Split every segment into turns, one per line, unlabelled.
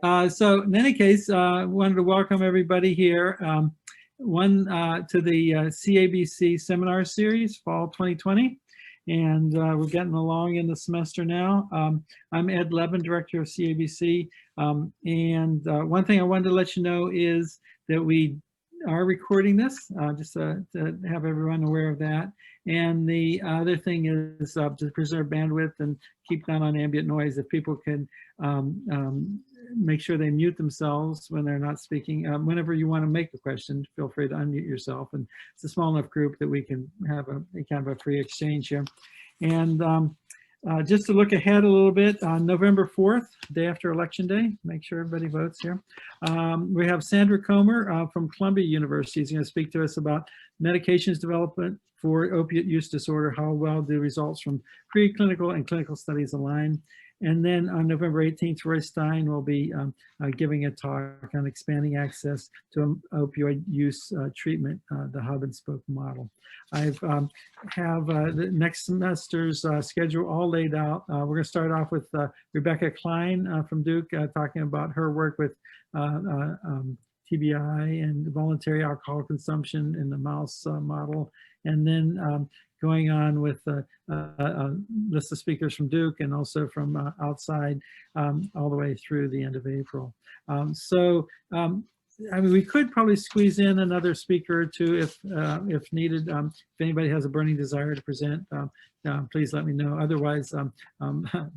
So in any case, I wanted to welcome everybody here. To the CABC seminar series, fall 2020. And we're getting along in the semester now. I'm Ed Levin, director of CABC. One thing I wanted to let you know is that we are recording this, just to have everyone aware of that. And the other thing is to preserve bandwidth and keep down on ambient noise. If people can make sure they mute themselves when they're not speaking. Whenever you want to make a question, feel free to unmute yourself. And it's a small enough group that we can have a kind of a free exchange here. And just to look ahead a little bit, on November 4th, day after Election Day, make sure everybody votes here. We have Sandra Comer from Columbia University. She's going to speak to us about medications development for opiate use disorder. How well do results from preclinical and clinical studies align? And then on November 18th, Roy Stein will be giving a talk on expanding access to opioid use treatment, the hub and spoke model. I have the next semester's schedule all laid out. We're going to start off with Rebecca Klein from Duke talking about her work with TBI and voluntary alcohol consumption in the mouse model. And then going on with a list of speakers from Duke and also from outside all the way through the end of April. I mean, we could probably squeeze in another speaker or two if needed. If anybody has a burning desire to present, please let me know. Otherwise,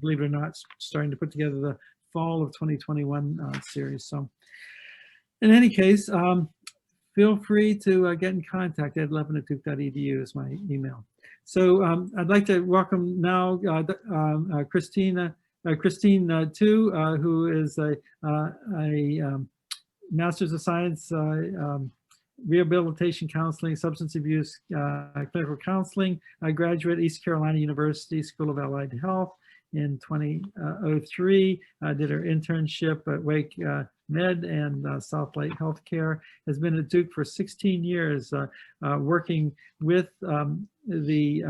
believe it or not, starting to put together the fall of 2021 series. So in any case, feel free to get in contact. ed11@duke.edu is my email. So I'd like to welcome now Christine Tu, who is a Master's of Science Rehabilitation Counseling, Substance Abuse Clinical Counseling graduate, East Carolina University School of Allied Health in 2003. Did her internship at Wake Med and South Lake Healthcare. Has been at Duke for 16 years, working with the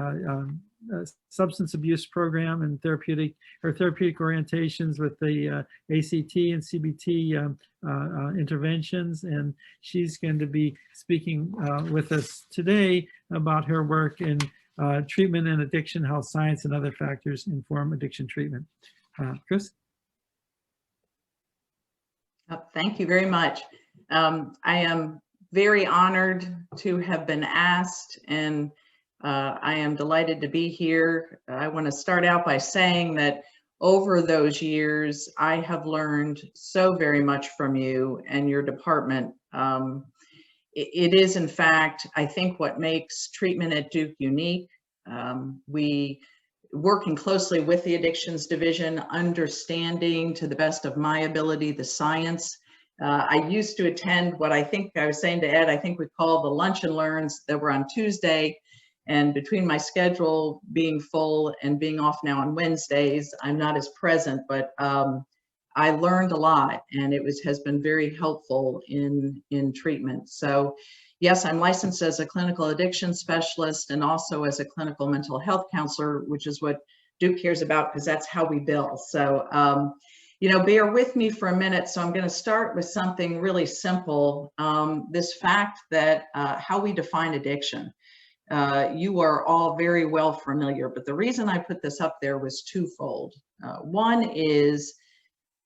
substance abuse program and therapeutic orientations with the ACT and CBT interventions. And she's going to be speaking with us today about her work in treatment and addiction, how science and other factors inform addiction treatment. Chris?
Thank you very much. I am very honored to have been asked, and I am delighted to be here. I want to start out by saying that over those years, I have learned so very much from you and your department. It is, in fact, I think what makes treatment at Duke unique. We working closely with the addictions division, understanding to the best of my ability the science. I used to attend what I think I was saying to Ed, I think we call the lunch and learns that were on Tuesday. And between my schedule being full and being off now on Wednesdays, I'm not as present, but I learned a lot, and it has been very helpful in treatment. So yes, I'm licensed as a clinical addiction specialist and also as a clinical mental health counselor, which is what Duke cares about because that's how we bill. So, you know, bear with me for a minute. So I'm going to start with something really simple. This fact that how we define addiction. You are all very well familiar, but the reason I put this up there was twofold. One is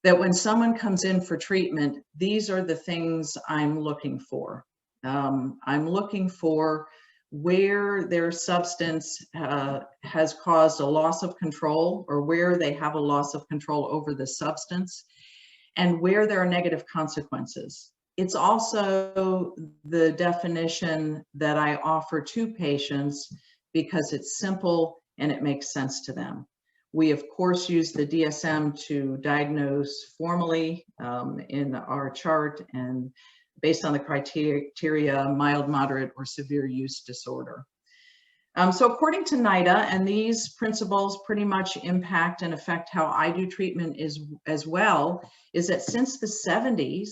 that when someone comes in for treatment, these are the things I'm looking for. I'm looking for where their substance has caused a loss of control, or where they have a loss of control over the substance, and where there are negative consequences. It's also the definition that I offer to patients because it's simple and it makes sense to them. We, of course, use the DSM to diagnose formally in our chart and based on the criteria, mild, moderate, or severe use disorder. So according to NIDA, and these principles pretty much impact and affect how I do treatment as well, is that since the 70s,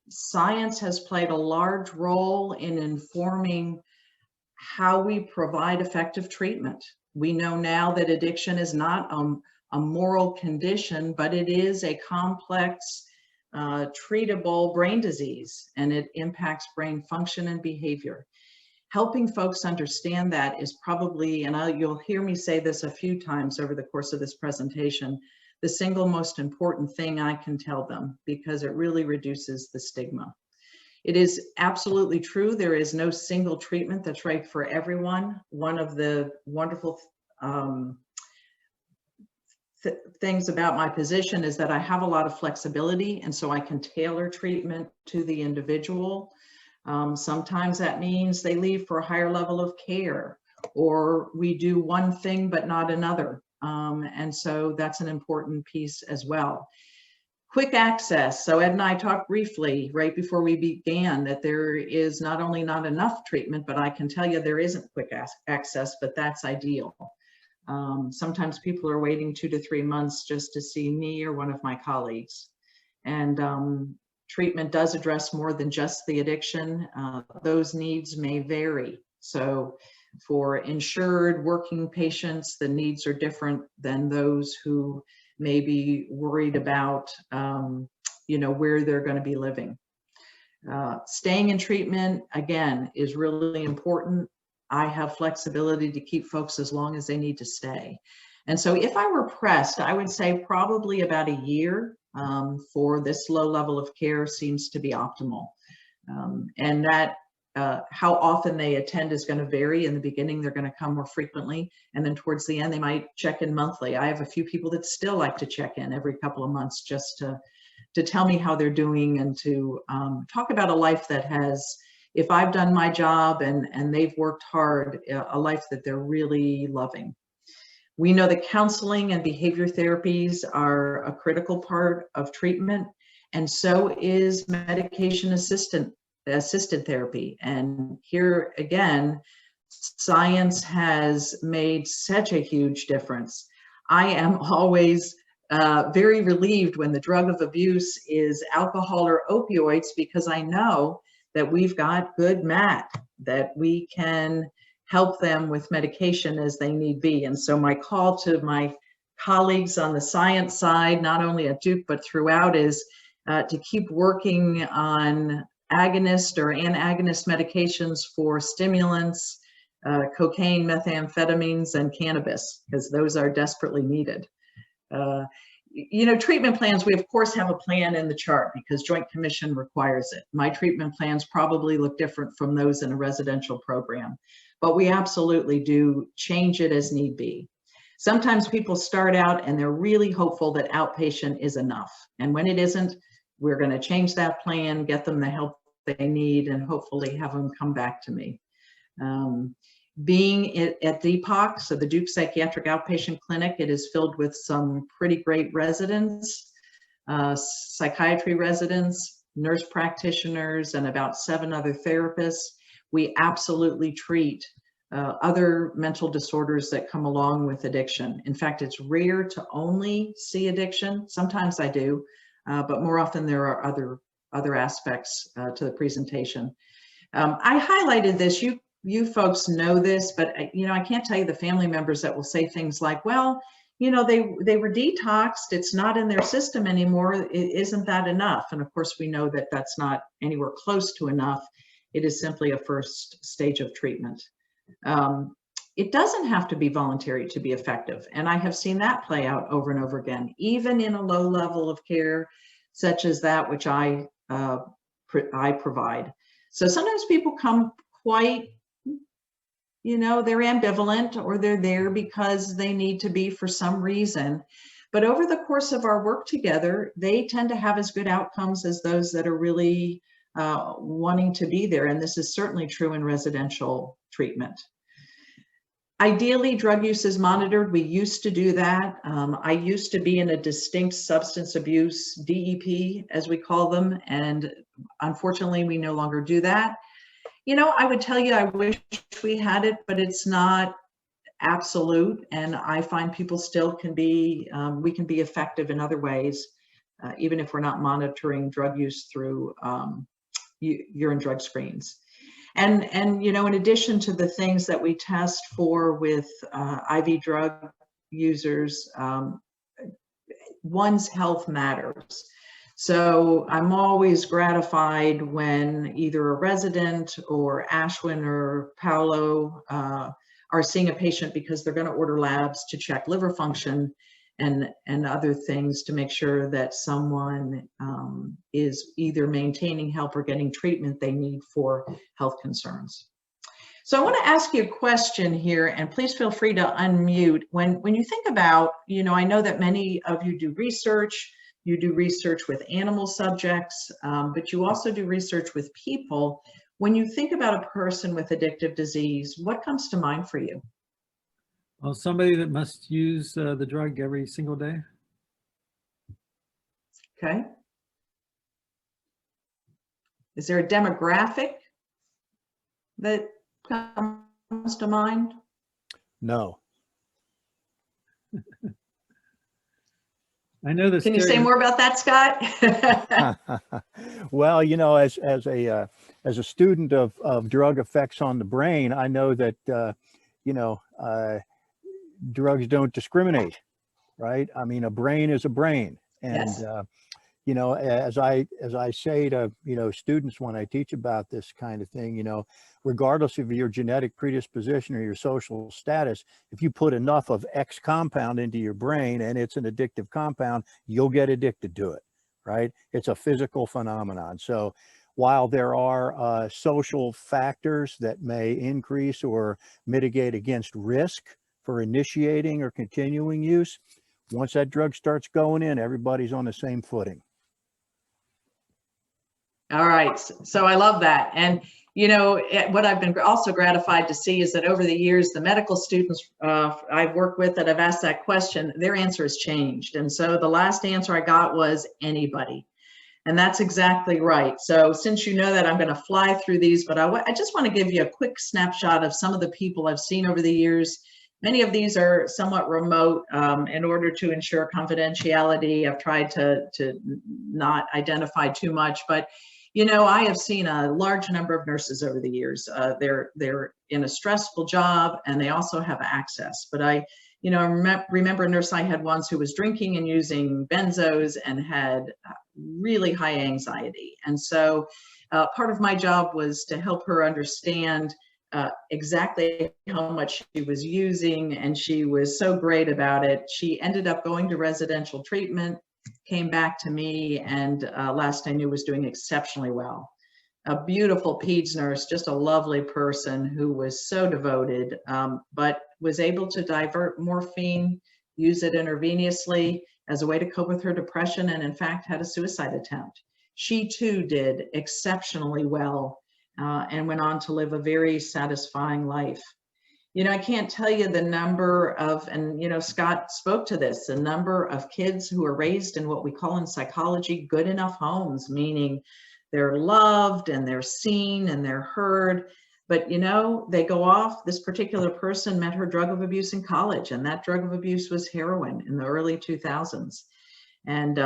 science has played a large role in informing how we provide effective treatment. We know now that addiction is not a moral condition, but it is a complex, treatable brain disease, and it impacts brain function and behavior. Helping folks understand that is probably, and you'll hear me say this a few times over the course of this presentation, the single most important thing I can tell them, because it really reduces the stigma. It is absolutely true, there is no single treatment that's right for everyone. One of the wonderful things about my position is that I have a lot of flexibility, and so I can tailor treatment to the individual. Sometimes that means they leave for a higher level of care, or we do one thing but not another. And so that's an important piece as well. Quick access. So Ed and I talked briefly right before we began that there is not only not enough treatment, but I can tell you there isn't quick access, but that's ideal. Sometimes people are waiting 2 to 3 months just to see me or one of my colleagues. And treatment does address more than just the addiction. Those needs may vary. So for insured working patients, the needs are different than those who may be worried about, where they're going to be living. Staying in treatment, again, is really important. I have flexibility to keep folks as long as they need to stay. And so if I were pressed, I would say probably about a year for this low level of care seems to be optimal. And that how often they attend is going to vary. In the beginning, they're going to come more frequently. And then towards the end, they might check in monthly. I have a few people that still like to check in every couple of months just to tell me how they're doing and to talk about a life that has, if I've done my job and they've worked hard, a life that they're really loving. We know that counseling and behavior therapies are a critical part of treatment, and so is medication assisted therapy. And here again, science has made such a huge difference. I am always very relieved when the drug of abuse is alcohol or opioids, because I know that we've got good MAT, that we can help them with medication as they need be. And so my call to my colleagues on the science side, not only at Duke, but throughout, is to keep working on agonist or anagonist medications for stimulants, cocaine, methamphetamines, and cannabis, because those are desperately needed. Treatment plans, we of course have a plan in the chart because Joint Commission requires it. My treatment plans probably look different from those in a residential program, but we absolutely do change it as need be. Sometimes people start out and they're really hopeful that outpatient is enough. And when it isn't, we're going to change that plan, get them the help they need, and hopefully have them come back to me. Being at DPOC, so the Duke Psychiatric Outpatient Clinic, it is filled with some pretty great residents, psychiatry residents, nurse practitioners, and about 7 other therapists. We absolutely treat other mental disorders that come along with addiction. In fact, it's rare to only see addiction. Sometimes I do, but more often there are other aspects to the presentation. I highlighted this. You folks know this, but I can't tell you the family members that will say things like, well, they were detoxed, it's not in their system anymore, isn't that enough? And of course we know that that's not anywhere close to enough. It is simply a first stage of treatment. It doesn't have to be voluntary to be effective, and I have seen that play out over and over again, even in a low level of care such as that which I provide. So sometimes people come quite, they're ambivalent, or they're there because they need to be for some reason. But over the course of our work together, they tend to have as good outcomes as those that are really wanting to be there. And this is certainly true in residential treatment. Ideally, drug use is monitored. We used to do that. I used to be in a distinct substance abuse DEP, as we call them, and unfortunately, we no longer do that. I would tell you I wish we had it, but it's not absolute, and I find people still can be, we can be effective in other ways, even if we're not monitoring drug use through urine drug screens. And in addition to the things that we test for with IV drug users, one's health matters. So I'm always gratified when either a resident or Ashwin or Paolo are seeing a patient because they're going to order labs to check liver function and other things to make sure that someone is either maintaining health or getting treatment they need for health concerns. So I want to ask you a question here, and please feel free to unmute. When you think about, I know that many of you do research. You do research with animal subjects, but you also do research with people. When you think about a person with addictive disease, what comes to mind for you?
Well, somebody that must use the drug every single day.
Okay. Is there a demographic that comes to mind?
No.
I know this.
Can you say more about that, Scott?
Well, as a student of drug effects on the brain, I know that drugs don't discriminate, right? I mean, a brain is a brain, and
Yes.
as I say to students when I teach about this kind of thing, regardless of your genetic predisposition or your social status, if you put enough of X compound into your brain and it's an addictive compound, you'll get addicted to it, right? It's a physical phenomenon. So while there are social factors that may increase or mitigate against risk for initiating or continuing use, once that drug starts going in, everybody's on the same footing.
All right. So I love that. And, what I've been also gratified to see is that over the years, the medical students I've worked with that have asked that question, their answer has changed. And so the last answer I got was anybody. And that's exactly right. So since you know that, I'm going to fly through these, but I just want to give you a quick snapshot of some of the people I've seen over the years. Many of these are somewhat remote in order to ensure confidentiality. I've tried to not identify too much, but I have seen a large number of nurses over the years. They're in a stressful job and they also have access. But I remember a nurse I had once who was drinking and using benzos and had really high anxiety. And so part of my job was to help her understand exactly how much she was using, and she was so great about it. She ended up going to residential treatment, came back to me, and last I knew was doing exceptionally well. A beautiful peds nurse, just a lovely person who was so devoted, but was able to divert morphine, use it intravenously as a way to cope with her depression, and in fact had a suicide attempt. She too did exceptionally well and went on to live a very satisfying life. I can't tell you the number of, and Scott spoke to this, the number of kids who are raised in what we call in psychology good enough homes, meaning they're loved and they're seen and they're heard. But they go off. This particular person met her drug of abuse in college, and that drug of abuse was heroin in the early 2000s, and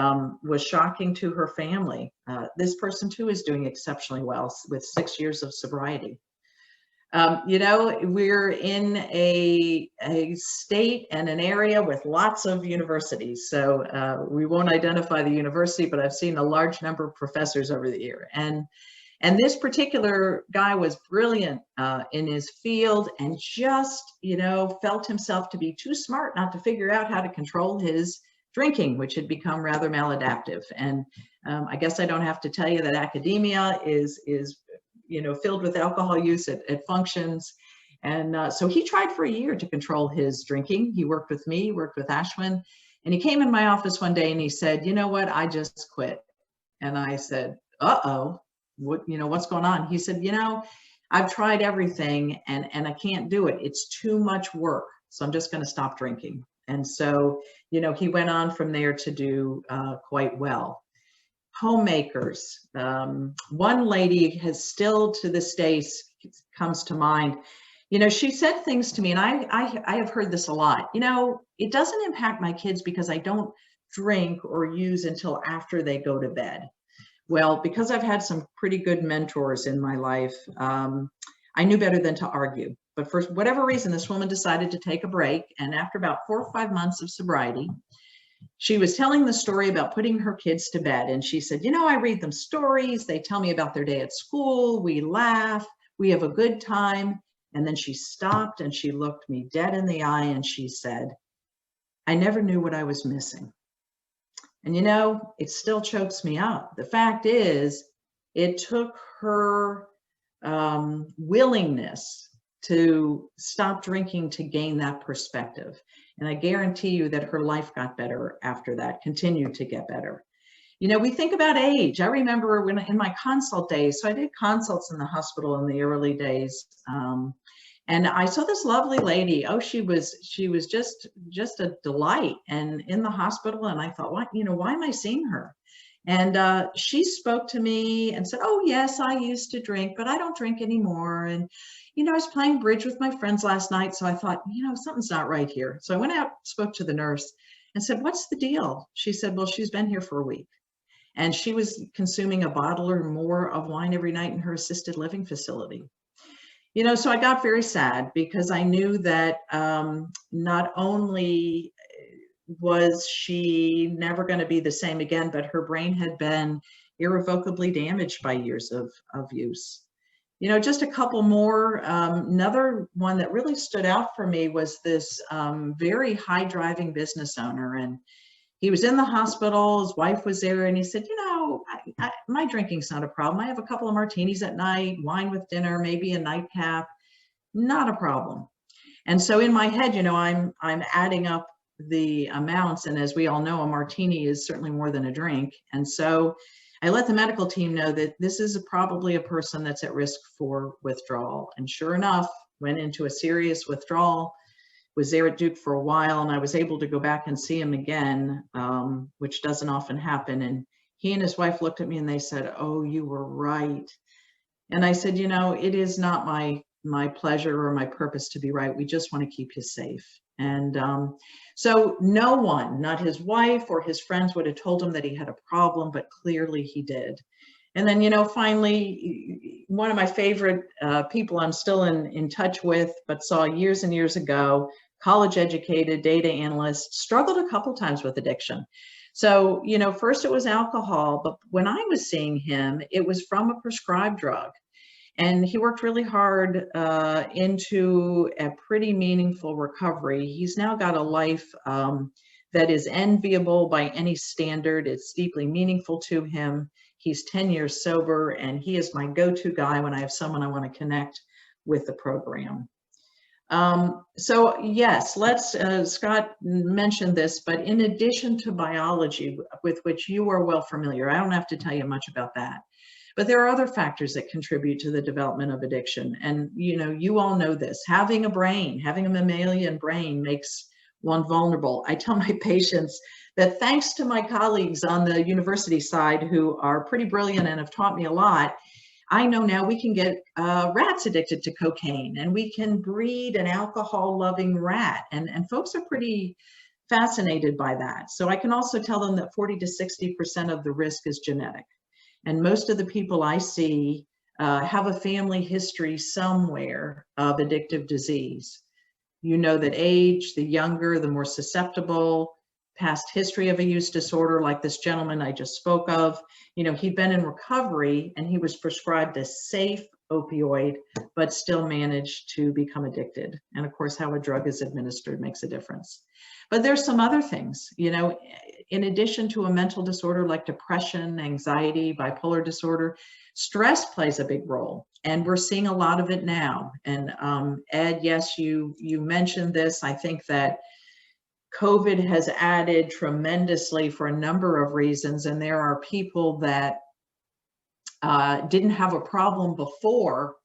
was shocking to her family. This person too is doing exceptionally well with 6 years of sobriety. We're in a state and an area with lots of universities. So we won't identify the university, but I've seen a large number of professors over the year. And this particular guy was brilliant in his field and just, felt himself to be too smart not to figure out how to control his drinking, which had become rather maladaptive. And I guess I don't have to tell you that academia is filled with alcohol use at functions. And so he tried for a year to control his drinking. He worked with me, worked with Ashwin, and he came in my office one day and he said, "You know what, I just quit." And I said, "Uh-oh, what's going on?" He said, "I've tried everything and I can't do it. It's too much work. So I'm just going to stop drinking." And so, he went on from there to do quite well. Homemakers. One lady has still to this day comes to mind. She said things to me, and I have heard this a lot. It doesn't impact my kids because I don't drink or use until after they go to bed. Well, because I've had some pretty good mentors in my life, I knew better than to argue. But for whatever reason, this woman decided to take a break. And after about 4 or 5 months of sobriety, she was telling the story about putting her kids to bed. And she said, you know, I read them stories. They tell me about their day at school. We laugh. We have a good time. And then she stopped and she looked me dead in the eye and she said, I never knew what I was missing. And, you know, it still chokes me up. The fact is, it took her willingness to stop drinking to gain that perspective. And I guarantee you that her life got better after that, continued to get better. You know, we think about age. I remember when in my consult days, so I did consults in the hospital in the early days. And I saw this lovely lady. Oh, she was just a delight, and in the hospital. And I thought, what, you know, why am I seeing her? And she spoke to me and said, oh, yes, I used to drink, but I don't drink anymore. And, you know, I was playing bridge with my friends last night. So I thought, you know, something's not right here. So I went out, spoke to the nurse and said, what's the deal? She said, well, she's been here for a week. And she was consuming a bottle or more of wine every night in her assisted living facility. You know, so I got very sad because I knew that not only was she never going to be the same again, but her brain had been irrevocably damaged by years of use. You know, just a couple more. Another one that really stood out for me was this very high driving business owner. And he was in the hospital, his wife was there, and he said, you know, my drinking's not a problem. I have a couple of martinis at night, wine with dinner, maybe a nightcap, not a problem. And so in my head, you know, I'm adding up the amounts. And as we all know, a martini is certainly more than a drink. And so I let the medical team know that this is probably a person that's at risk for withdrawal. And sure enough, went into a serious withdrawal, was there at Duke for a while, and I was able to go back and see him again, which doesn't often happen. And he and his wife looked at me and they said, oh, you were right. And I said, you know, it is not my pleasure or my purpose to be right. We just want to keep you safe. And so no one, not his wife or his friends, would have told him that he had a problem, but clearly he did. And then, you know, finally, one of my favorite people I'm still in touch with, but saw years and years ago, college educated data analyst, struggled a couple times with addiction. So, you know, first it was alcohol, but when I was seeing him, it was from a prescribed drug. And he worked really hard into a pretty meaningful recovery. He's now got a life that is enviable by any standard. It's deeply meaningful to him. He's 10 years sober, and he is my go-to guy when I have someone I want to connect with the program. So yes, let's, Scott mentioned this, but in addition to biology, with which you are well familiar, I don't have to tell you much about that. But there are other factors that contribute to the development of addiction. And, you know, you all know this. Having a brain, having a mammalian brain makes one vulnerable. I tell my patients that thanks to my colleagues on the university side who are pretty brilliant and have taught me a lot, I know now we can get rats addicted to cocaine, and we can breed an alcohol-loving rat. And folks are pretty fascinated by that. So I can also tell them that 40 to 60% of the risk is genetic. And most of the people I see have a family history somewhere of addictive disease. You know that age, the younger, the more susceptible, past history of a use disorder, like this gentleman I just spoke of. You know, he'd been in recovery and he was prescribed a safe opioid, but still managed to become addicted. And of course, how a drug is administered makes a difference. But there's some other things, you know, in addition to a mental disorder like depression, anxiety, bipolar disorder, stress plays a big role. And we're seeing a lot of it now. And Ed, yes, you mentioned this. I think that COVID has added tremendously for a number of reasons. And there are people that didn't have a problem before,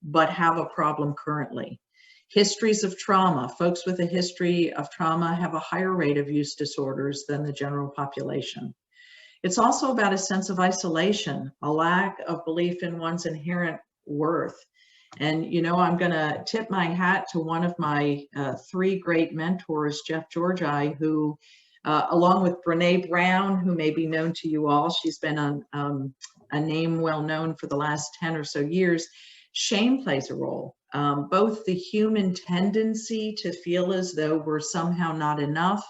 but have a problem currently. Histories of trauma. Folks with a history of trauma have a higher rate of use disorders than the general population. It's also about a sense of isolation, a lack of belief in one's inherent worth. And, you know, I'm going to tip my hat to one of my three great mentors, Jeff Georgi, who, along with Brene Brown, who may be known to you all, she's been on a name well known for the last 10 or so years. Shame plays a role. Both the human tendency to feel as though we're somehow not enough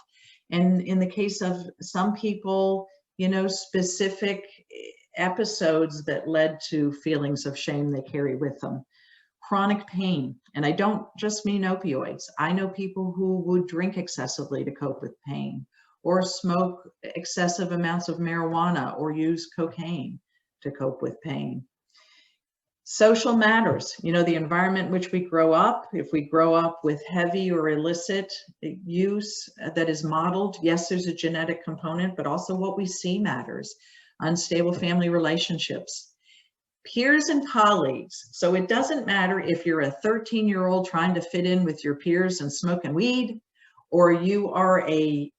And in the case of some people, you know, specific episodes that led to feelings of shame they carry with them. Chronic pain, and I don't just mean opioids. I know people who would drink excessively to cope with pain, or smoke excessive amounts of marijuana, or use cocaine to cope with pain. Social matters, you know, the environment in which we grow up. If we grow up with heavy or illicit use that is modeled, yes, there's a genetic component, but also what we see matters. Unstable family relationships. Peers and colleagues. So it doesn't matter if you're a 13-year-old trying to fit in with your peers and smoking weed, or you are a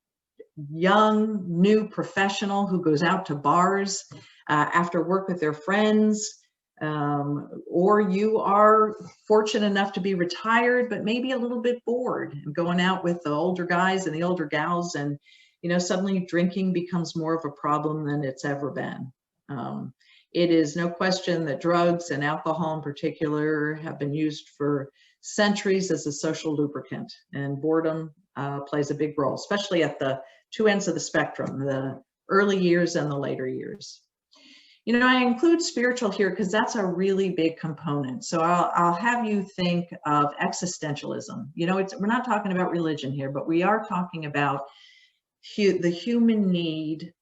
young, new professional who goes out to bars after work with their friends, or you are fortunate enough to be retired, but maybe a little bit bored and going out with the older guys and the older gals, and, you know, suddenly drinking becomes more of a problem than it's ever been. It is no question that drugs, and alcohol in particular, have been used for centuries as a social lubricant, and boredom plays a big role, especially at the two ends of the spectrum, the early years and the later years. You know, I include spiritual here because that's a really big component. So I'll have you think of existentialism. You know, we're not talking about religion here, but we are talking about the human need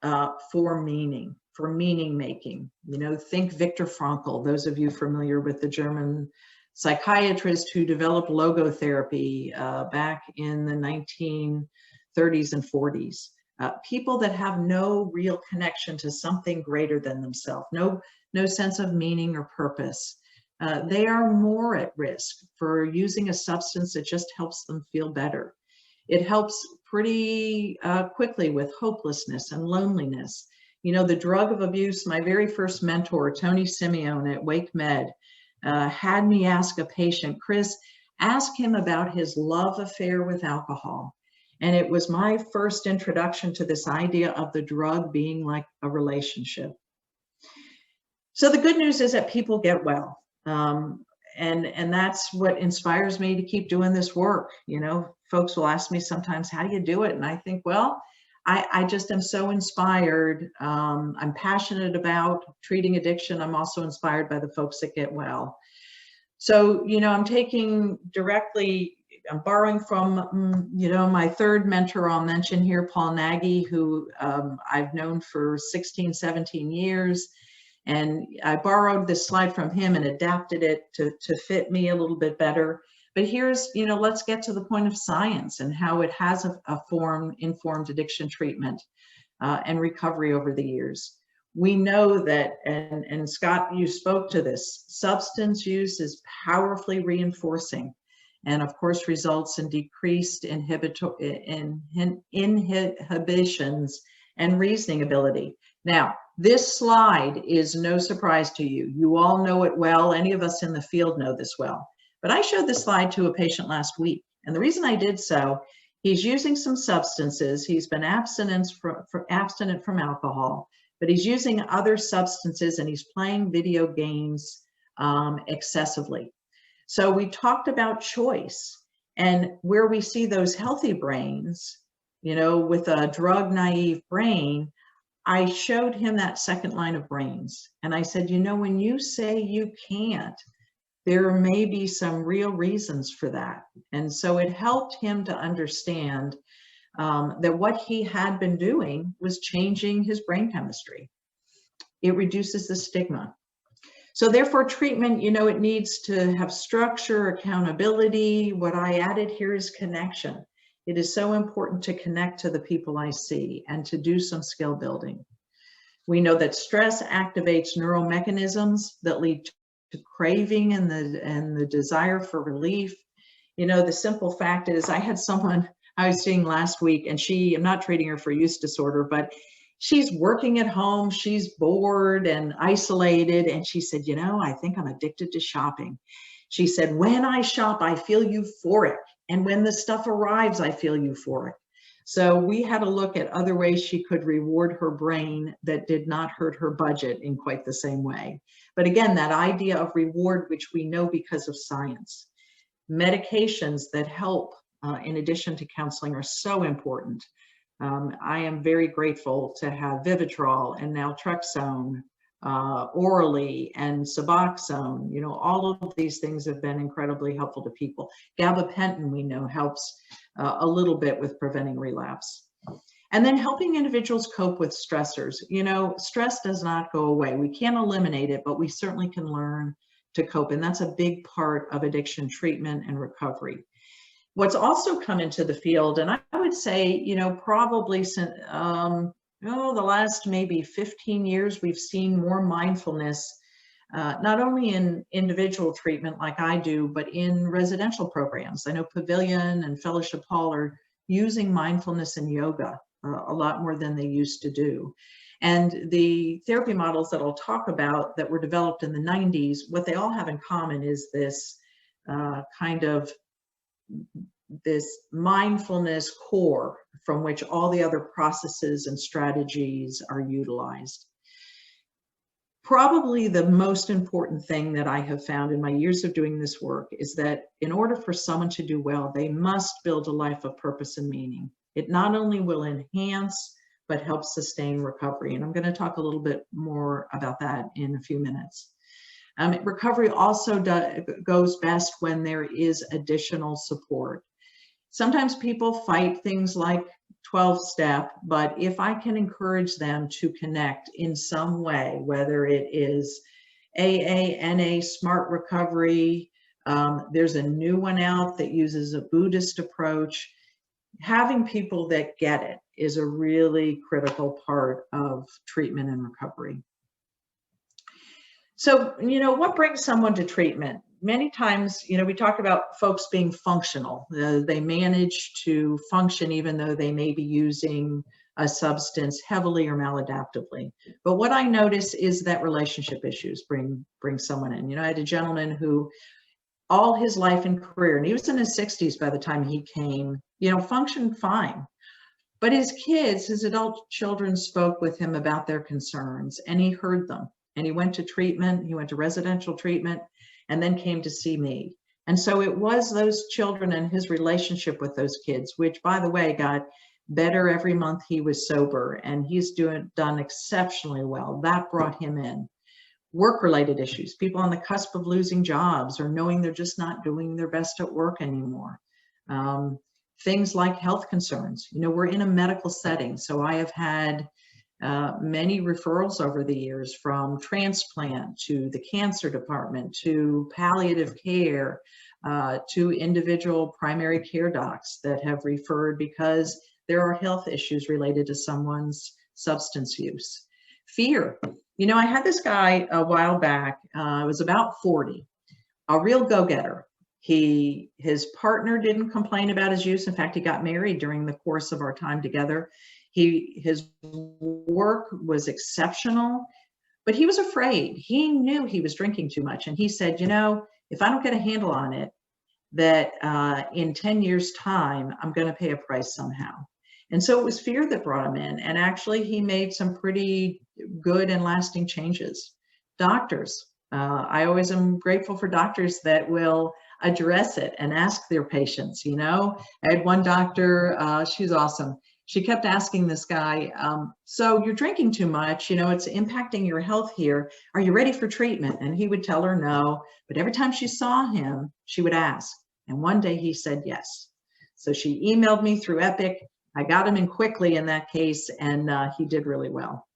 for meaning. For meaning making. You know, think Viktor Frankl, those of you familiar with the German psychiatrist who developed logotherapy back in the 1930s and 40s. People that have no real connection to something greater than themselves, no sense of meaning or purpose. They are more at risk for using a substance that just helps them feel better. It helps pretty quickly with hopelessness and loneliness. You know, the drug of abuse, my very first mentor, Tony Simeone at Wake Med, had me ask a patient, Chris, ask him about his love affair with alcohol. And it was my first introduction to this idea of the drug being like a relationship. So the good news is that people get well. And that's what inspires me to keep doing this work. You know, folks will ask me sometimes, how do you do it? And I think, well, I just am so inspired. I'm passionate about treating addiction. I'm also inspired by the folks that get well. So, you know, I'm borrowing from, you know, my third mentor I'll mention here, Paul Nagy, who I've known for 16, 17 years. And I borrowed this slide from him and adapted it to fit me a little bit better. But here's, you know, let's get to the point of science and how it has informed addiction treatment and recovery over the years. We know that, and Scott, you spoke to this, substance use is powerfully reinforcing, and of course results in decreased inhibitions and reasoning ability. Now, this slide is no surprise to you. You all know it well. Any of us in the field know this well. But I showed this slide to a patient last week. And the reason I did so, he's using some substances. He's been abstinent from alcohol, but he's using other substances and he's playing video games excessively. So we talked about choice, and where we see those healthy brains, you know, with a drug naive brain, I showed him that second line of brains. And I said, you know, when you say you can't, there may be some real reasons for that. And so it helped him to understand that what he had been doing was changing his brain chemistry. It reduces the stigma. So therefore treatment, you know, it needs to have structure, accountability. What I added here is connection. It is so important to connect to the people I see and to do some skill building. We know that stress activates neural mechanisms that lead to craving and the desire for relief. You know, the simple fact is I had someone I was seeing last week, and I'm not treating her for use disorder, but she's working at home, she's bored and isolated, and she said, you know, I think I'm addicted to shopping. She said, when I shop, I feel euphoric, and when the stuff arrives, I feel euphoric. So we had a look at other ways she could reward her brain that did not hurt her budget in quite the same way. But again, that idea of reward, which we know because of science. Medications that help, in addition to counseling, are so important. I am very grateful to have Vivitrol and naltrexone orally and Suboxone. You know, all of these things have been incredibly helpful to people. Gabapentin, we know, helps a little bit with preventing relapse. And then helping individuals cope with stressors. You know, stress does not go away. We can't eliminate it, but we certainly can learn to cope. And that's a big part of addiction treatment and recovery. What's also come into the field, and I would say, you know, probably since, the last maybe 15 years, we've seen more mindfulness, not only in individual treatment like I do, but in residential programs. I know Pavilion and Fellowship Hall are using mindfulness and yoga a lot more than they used to do. And the therapy models that I'll talk about that were developed in the 90s, what they all have in common is this this mindfulness core from which all the other processes and strategies are utilized. Probably the most important thing that I have found in my years of doing this work is that in order for someone to do well, they must build a life of purpose and meaning. It not only will enhance, but help sustain recovery. And I'm going to talk a little bit more about that in a few minutes. Recovery also goes best when there is additional support. Sometimes people fight things like 12-step, but if I can encourage them to connect in some way, whether it is AA, NA, Smart Recovery, there's a new one out that uses a Buddhist approach. Having people that get it is a really critical part of treatment and recovery. So, you know, what brings someone to treatment? Many times, you know, we talk about folks being functional. They manage to function even though they may be using a substance heavily or maladaptively. But what I notice is that relationship issues bring someone in. You know, I had a gentleman who all his life and career, and he was in his 60s by the time he came, you know, functioned fine. But his kids, his adult children, spoke with him about their concerns, and he heard them. And he went to treatment, he went to residential treatment, and then came to see me. And so it was those children and his relationship with those kids, which, by the way, got better every month he was sober, and he's done exceptionally well. That brought him in. Work-related issues, people on the cusp of losing jobs or knowing they're just not doing their best at work anymore. Things like health concerns. You know, we're in a medical setting, so I have had many referrals over the years, from transplant to the cancer department to palliative care to individual primary care docs that have referred because there are health issues related to someone's substance use. Fear. You know, I had this guy a while back, was about 40, a real go-getter. His partner didn't complain about his use. In fact, he got married during the course of our time together. His work was exceptional, but he was afraid. He knew he was drinking too much. And he said, you know, if I don't get a handle on it, that in 10 years' time, I'm going to pay a price somehow. And so it was fear that brought him in. And actually, he made some pretty good and lasting changes. Doctors. I always am grateful for doctors that will address it and ask their patients. You know, I had one doctor, she's awesome. She kept asking this guy, so you're drinking too much, you know, it's impacting your health here. Are you ready for treatment? And he would tell her no, but every time she saw him, she would ask. And one day he said yes. So she emailed me through Epic. I got him in quickly in that case, and he did really well.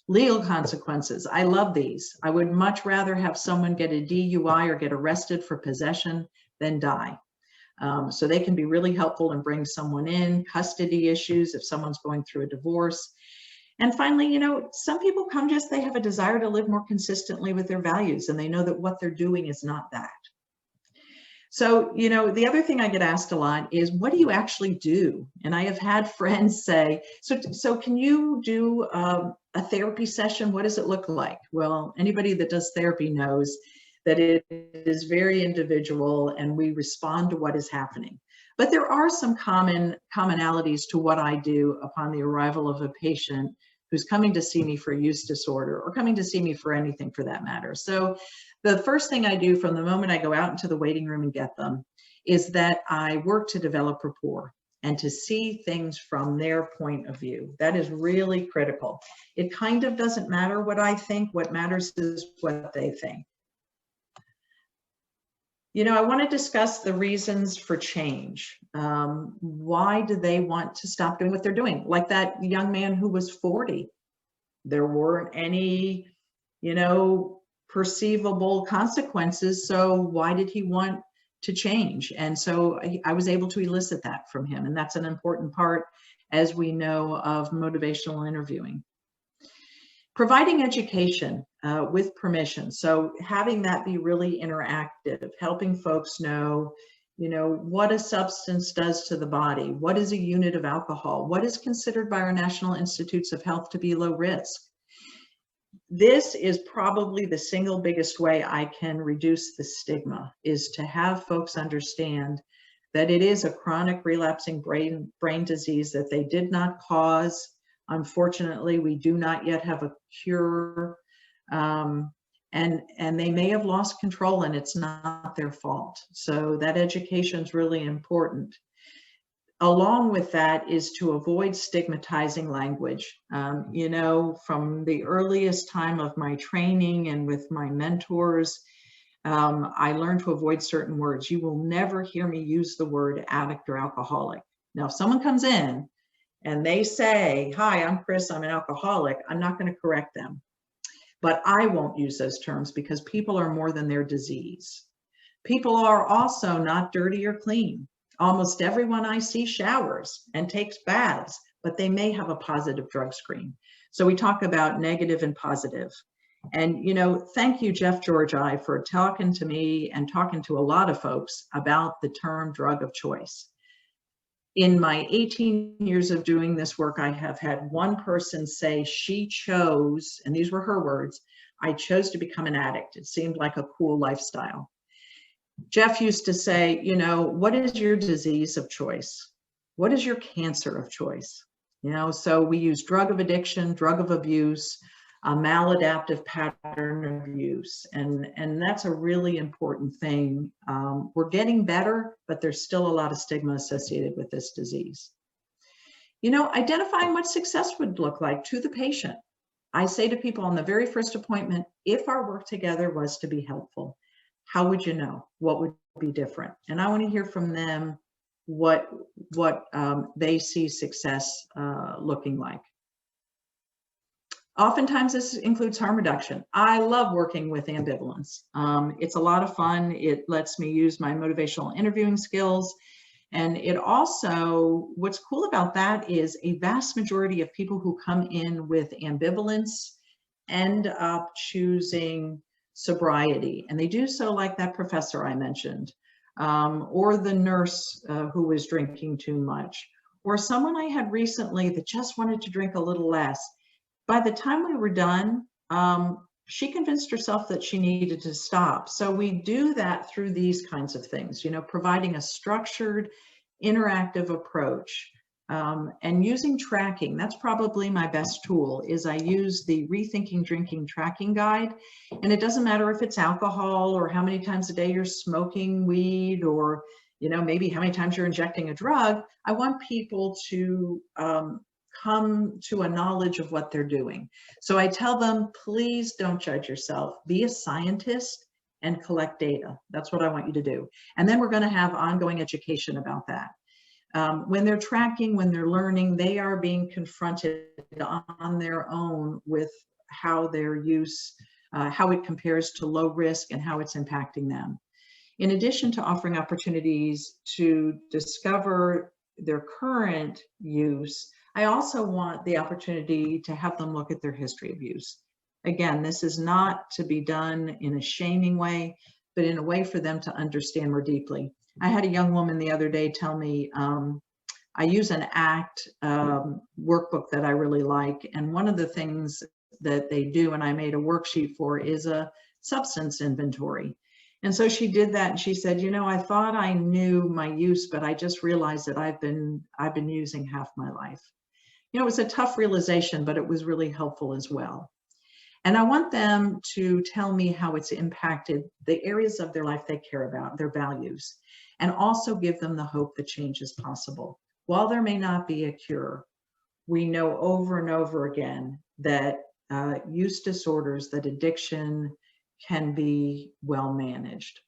Legal consequences. I love these. I would much rather have someone get a DUI or get arrested for possession than die. So they can be really helpful and bring someone in. Custody issues if someone's going through a divorce. And finally, you know, some people come just, they have a desire to live more consistently with their values, and they know that what they're doing is not that. So, you know, the other thing I get asked a lot is, what do you actually do? And I have had friends say, so can you do a therapy session? What does it look like? Well, anybody that does therapy knows that it is very individual and we respond to what is happening. But there are some commonalities to what I do upon the arrival of a patient who's coming to see me for a use disorder or coming to see me for anything for that matter. So the first thing I do from the moment I go out into the waiting room and get them is that I work to develop rapport. and to see things from their point of view. That is really critical. It kind of doesn't matter what I think. What matters is what they think. You know, I want to discuss the reasons for change. Why do they want to stop doing what they're doing? Like that young man who was 40. There weren't any, you know, perceivable consequences. So why did he want to change? And so I was able to elicit that from him. And that's an important part, as we know, of motivational interviewing. Providing education with permission. So having that be really interactive, helping folks know, you know, what a substance does to the body, what is a unit of alcohol, what is considered by our National Institutes of Health to be low risk. This is probably the single biggest way I can reduce the stigma, is to have folks understand that it is a chronic relapsing brain disease that they did not cause. Unfortunately, we do not yet have a cure, and they may have lost control, and it's not their fault. So that education is really important. Along with that is to avoid stigmatizing language. You know, from the earliest time of my training and with my mentors, I learned to avoid certain words. You will never hear me use the word addict or alcoholic. Now, if someone comes in and they say, "Hi, I'm Chris, I'm an alcoholic," I'm not going to correct them. But I won't use those terms, because people are more than their disease. People are also not dirty or clean. Almost everyone I see showers and takes baths, but they may have a positive drug screen. So we talk about negative and positive. And, you know, thank you, Jeff Georgi, for talking to me and talking to a lot of folks about the term drug of choice. In my 18 years of doing this work, I have had one person say she chose, and these were her words, "I chose to become an addict. It seemed like a cool lifestyle." Jeff used to say, you know, what is your disease of choice? What is your cancer of choice? You know, so we use drug of addiction, drug of abuse, a maladaptive pattern of use. And that's a really important thing. We're getting better, but there's still a lot of stigma associated with this disease. You know, identifying what success would look like to the patient. I say to people on the very first appointment, if our work together was to be helpful, how would you know? What would be different? And I want to hear from them what they see success looking like. Oftentimes this includes harm reduction. I love working with ambivalence. It's a lot of fun. It lets me use my motivational interviewing skills. And it also, what's cool about that is a vast majority of people who come in with ambivalence end up choosing sobriety. And they do so like that professor I mentioned, or the nurse who was drinking too much, or someone I had recently that just wanted to drink a little less. By the time we were done, she convinced herself that she needed to stop. So we do that through these kinds of things, you know, providing a structured, interactive approach, and using tracking. That's probably my best tool. Is I use the Rethinking Drinking Tracking Guide. And it doesn't matter if it's alcohol or how many times a day you're smoking weed, or, you know, maybe how many times you're injecting a drug. I want people to come to a knowledge of what they're doing. So I tell them, please don't judge yourself. Be a scientist and collect data. That's what I want you to do. And then we're going to have ongoing education about that. When they're tracking, when they're learning, they are being confronted on their own with how their use, how it compares to low risk and how it's impacting them. In addition to offering opportunities to discover their current use, I also want the opportunity to have them look at their history of use. Again, this is not to be done in a shaming way, but in a way for them to understand more deeply. I had a young woman the other day tell me, I use an ACT workbook that I really like. And one of the things that they do, and I made a worksheet for, is a substance inventory. And so she did that, and she said, you know, I thought I knew my use, but I just realized that I've been using half my life. You know, it was a tough realization, but it was really helpful as well. And I want them to tell me how it's impacted the areas of their life they care about, their values, and also give them the hope that change is possible. while there may not be a cure, we know over and over again that use disorders, that addiction can be well managed.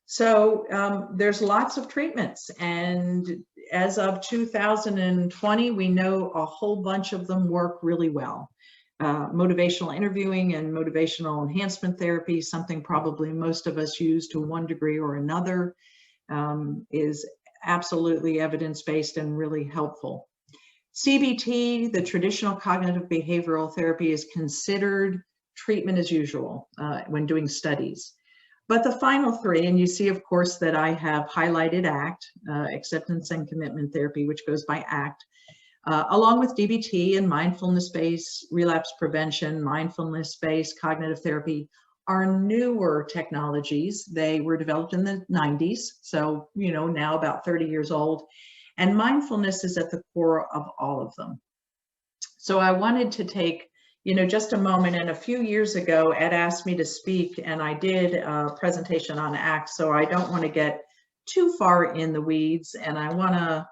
So there's lots of treatments, and as of 2020, we know a whole bunch of them work really well. Motivational interviewing and motivational enhancement therapy, something probably most of us use to one degree or another, is absolutely evidence-based and really helpful. CBT, the traditional cognitive behavioral therapy, is considered treatment as usual when doing studies. But the final three, and you see, of course, that I have highlighted ACT, acceptance and commitment therapy, which goes by ACT, along with DBT and mindfulness-based relapse prevention, mindfulness-based cognitive therapy, are newer technologies. They were developed in the 90s, so, you know, now about 30 years old. And mindfulness is at the core of all of them. So I wanted to take, you know, just a moment, and a few years ago, Ed asked me to speak, and I did a presentation on ACT, so I don't want to get too far in the weeds, and I want to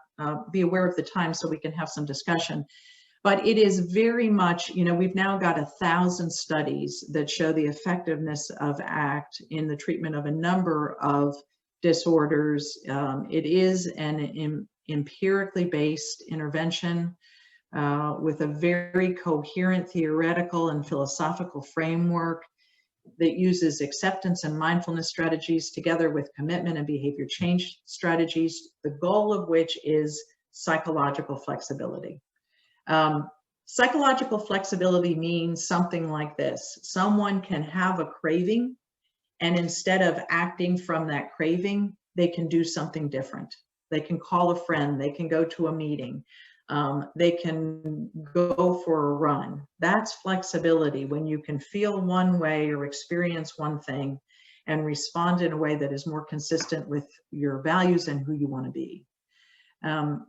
be aware of the time so we can have some discussion. But it is very much, you know, we've now got 1,000 studies that show the effectiveness of ACT in the treatment of a number of disorders. It is an empirically based intervention with a very coherent theoretical and philosophical framework that uses acceptance and mindfulness strategies together with commitment and behavior change strategies, the goal of which is psychological flexibility. Psychological flexibility means something like this. Someone can have a craving, and instead of acting from that craving, they can do something different. They can call a friend, they can go to a meeting, they can go for a run. That's flexibility, when you can feel one way or experience one thing and respond in a way that is more consistent with your values and who you want to be.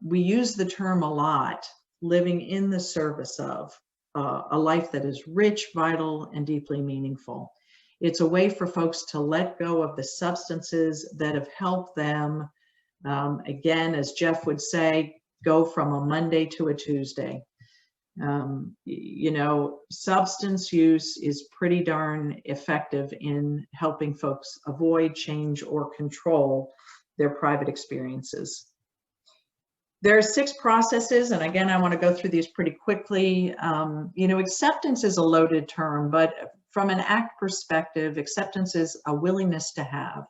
We use the term a lot, living in the service of a life that is rich, vital, and deeply meaningful. It's a way for folks to let go of the substances that have helped them, again, as Jeff would say, go from a Monday to a Tuesday. You know, substance use is pretty darn effective in helping folks avoid, change, or control their private experiences. There are 6 processes, and again, I want to go through these pretty quickly. You know, acceptance is a loaded term, but from an ACT perspective, acceptance is a willingness to have.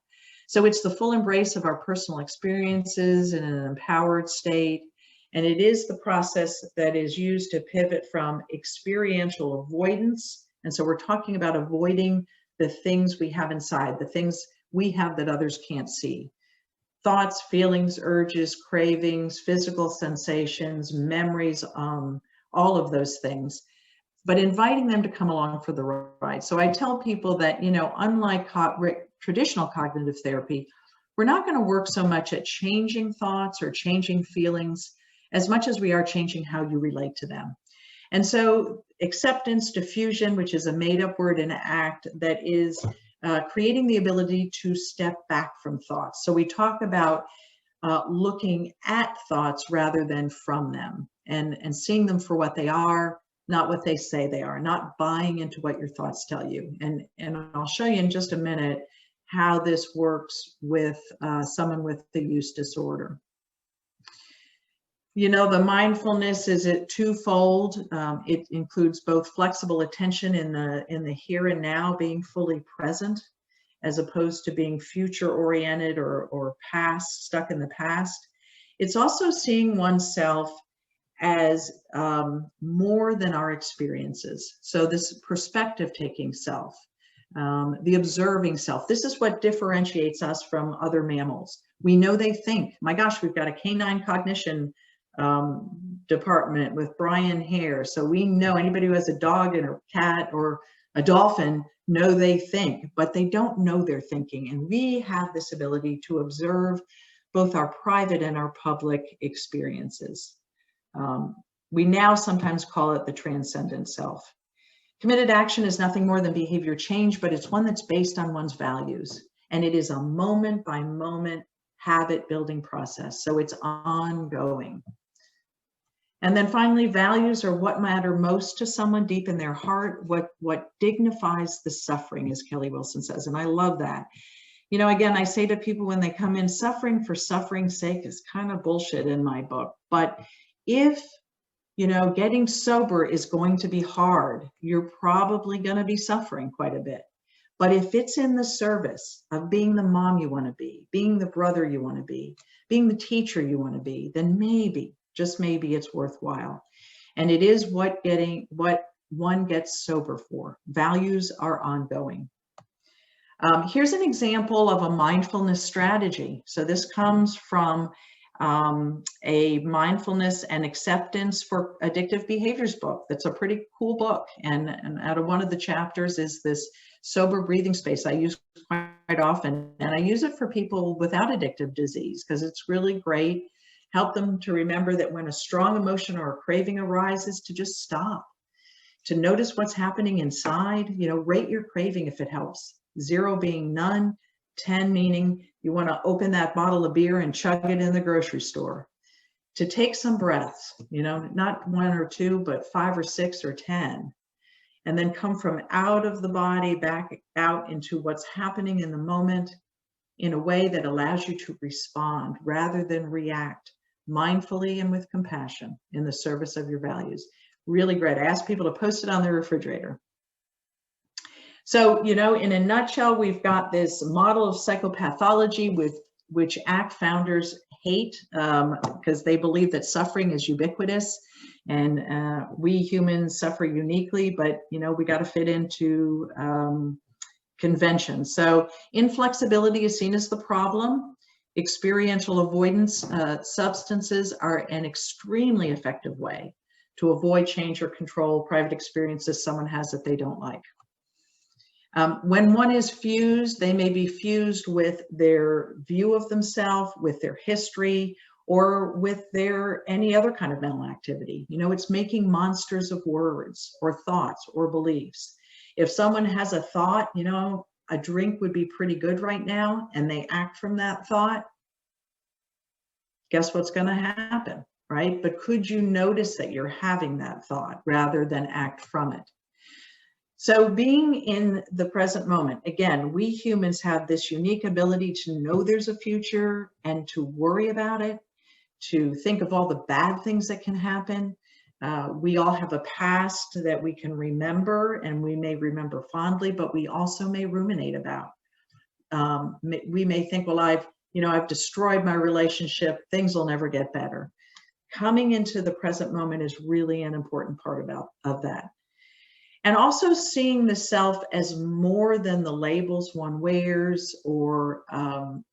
So it's the full embrace of our personal experiences in an empowered state, and it is the process that is used to pivot from experiential avoidance. And so we're talking about avoiding the things we have inside, the things we have that others can't see. Thoughts, feelings, urges, cravings, physical sensations, memories, all of those things, but inviting them to come along for the ride. So I tell people that, you know, unlike traditional cognitive therapy, we're not going to work so much at changing thoughts or changing feelings as much as we are changing how you relate to them. And so acceptance, diffusion, which is a made-up word in ACT, that is creating the ability to step back from thoughts. So we talk about looking at thoughts rather than from them, and seeing them for what they are, not what they say they are, not buying into what your thoughts tell you. And I'll show you in just a minute how this works with someone with the use disorder. You know, the mindfulness is twofold. It includes both flexible attention in the here and now, being fully present, as opposed to being future oriented or past, stuck in the past. It's also seeing oneself as more than our experiences. So this perspective taking self, the observing self. This is what differentiates us from other mammals. We know they think. My gosh, we've got a canine cognition department with Brian Hare. So we know anybody who has a dog and a cat or a dolphin know they think, but they don't know they're thinking. And we have this ability to observe both our private and our public experiences. We now sometimes call it the transcendent self. Committed action is nothing more than behavior change, but it's one that's based on one's values. And it is a moment by moment habit building process. So it's ongoing. And then finally, values are what matter most to someone deep in their heart, what dignifies the suffering, as Kelly Wilson says. And I love that. You know, again, I say to people when they come in, suffering for suffering's sake is kind of bullshit in my book. But if, you know, getting sober is going to be hard, you're probably going to be suffering quite a bit. But if it's in the service of being the mom you want to be, being the brother you want to be, being the teacher you want to be, then maybe, just maybe, it's worthwhile. And it is what one gets sober for. Values are ongoing. Here's an example of a mindfulness strategy. So this comes from a mindfulness and acceptance for addictive behaviors book. That's a pretty cool book. And out of one of the chapters is this sober breathing space I use quite often. And I use it for people without addictive disease because it's really great. Help them to remember that when a strong emotion or a craving arises, to just stop, to notice what's happening inside. You know, rate your craving if it helps. 0 being none, 10 meaning you want to open that bottle of beer and chug it in the grocery store. To take some breaths, you know, not 1 or 2, but 5 or 6 or 10. And then come from out of the body back out into what's happening in the moment in a way that allows you to respond rather than react, mindfully and with compassion in the service of your values. Really great. I ask people to post it on their refrigerator. So, you know, in a nutshell, we've got this model of psychopathology with which ACT founders hate because they believe that suffering is ubiquitous and we humans suffer uniquely, but, you know, we got to fit into convention. So inflexibility is seen as the problem. Experiential avoidance substances are an extremely effective way to avoid change or control private experiences someone has that they don't like. When one is fused, they may be fused with their view of themselves, with their history, or with their any other kind of mental activity. You know, it's making monsters of words or thoughts or beliefs. If someone has a thought, you know, a drink would be pretty good right now, and they act from that thought, guess what's going to happen, right? But could you notice that you're having that thought rather than act from it? So being in the present moment, again, we humans have this unique ability to know there's a future and to worry about it, to think of all the bad things that can happen. We all have a past that we can remember, and we may remember fondly, but we also may ruminate about. We may think, well, I've destroyed my relationship, things will never get better. Coming into the present moment is really an important part of that. And also seeing the self as more than the labels one wears or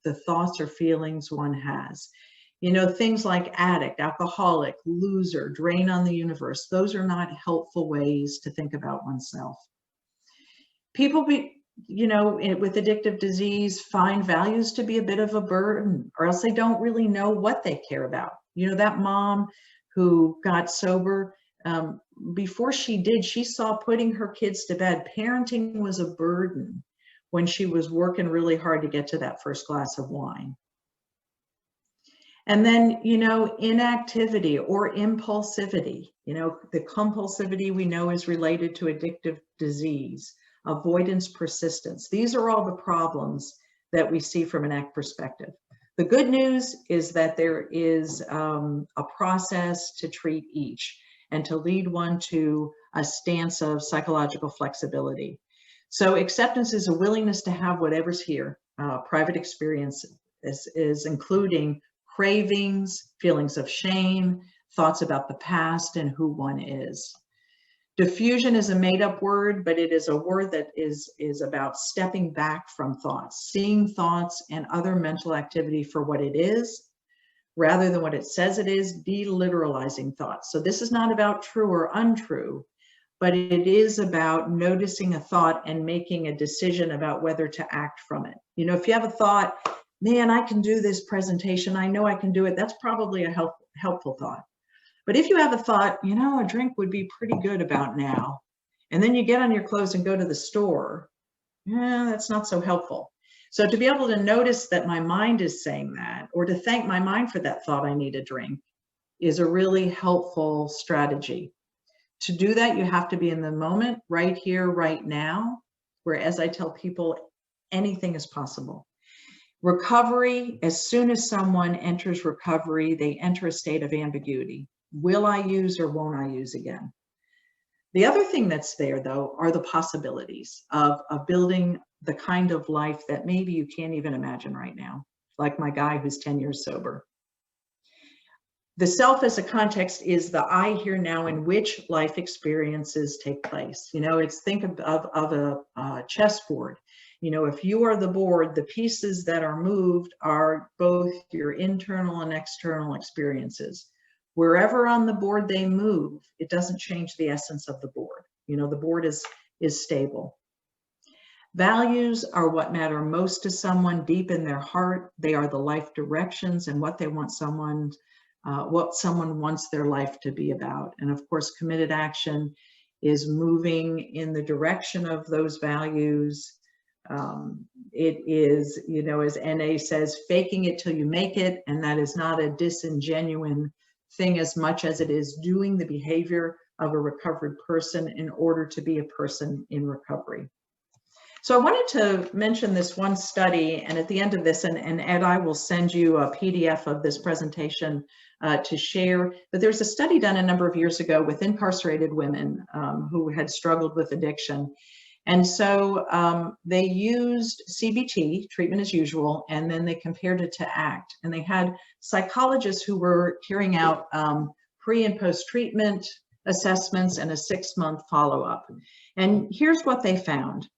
the thoughts or feelings one has. You know, things like addict, alcoholic, loser, drain on the universe, those are not helpful ways to think about oneself. People with addictive disease find values to be a bit of a burden, or else they don't really know what they care about. You know, that mom who got sober, before she did, she saw putting her kids to bed. Parenting was a burden when she was working really hard to get to that first glass of wine. And then, you know, inactivity or impulsivity, you know, the compulsivity we know is related to addictive disease, avoidance, persistence. These are all the problems that we see from an ACT perspective. The good news is that there is a process to treat each and to lead one to a stance of psychological flexibility. So acceptance is a willingness to have whatever's here. Private experience is including cravings, feelings of shame, thoughts about the past and who one is. Diffusion is a made-up word, but it is a word that is about stepping back from thoughts, seeing thoughts and other mental activity for what it is, rather than what it says it is, deliteralizing thoughts. So this is not about true or untrue, but it is about noticing a thought and making a decision about whether to act from it. You know, if you have a thought, man, I can do this presentation, I know I can do it, that's probably a helpful thought. But if you have a thought, you know, a drink would be pretty good about now, and then you get on your clothes and go to the store, yeah, that's not so helpful. So to be able to notice that my mind is saying that, or to thank my mind for that thought, I need a drink, is a really helpful strategy. To do that, you have to be in the moment, right here, right now, where, as I tell people, anything is possible. Recovery, as soon as someone enters recovery, they enter a state of ambiguity. Will I use or won't I use again? The other thing that's there, though, are the possibilities of building the kind of life that maybe you can't even imagine right now, like my guy who's 10 years sober. The self as a context is the I here now in which life experiences take place. You know, it's think of a chessboard. You know, if you are the board, the pieces that are moved are both your internal and external experiences. Wherever on the board they move, it doesn't change the essence of the board. You know, the board is stable. Values are what matter most to someone deep in their heart. They are the life directions and what they want what someone wants their life to be about. And of course, committed action is moving in the direction of those values. It is, you know, as NA says, faking it till you make it. And that is not a disingenuine thing as much as it is doing the behavior of a recovered person in order to be a person in recovery. So I wanted to mention this one study, and at the end of this, and Ed, I will send you a PDF of this presentation to share, but there's a study done a number of years ago with incarcerated women who had struggled with addiction. And so they used CBT, treatment as usual, and then they compared it to ACT. And they had psychologists who were carrying out pre and post-treatment assessments and a 6-month follow-up. And here's what they found.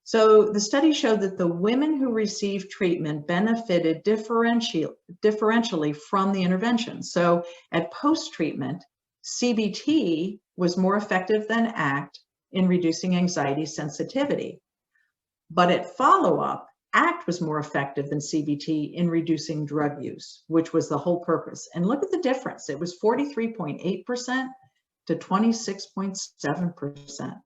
So the study showed that the women who received treatment benefited differentially from the intervention. So at post-treatment, CBT was more effective than ACT in reducing anxiety sensitivity. But at follow-up, ACT was more effective than CBT in reducing drug use, which was the whole purpose. And look at the difference. It was 43.8% to 26.7%.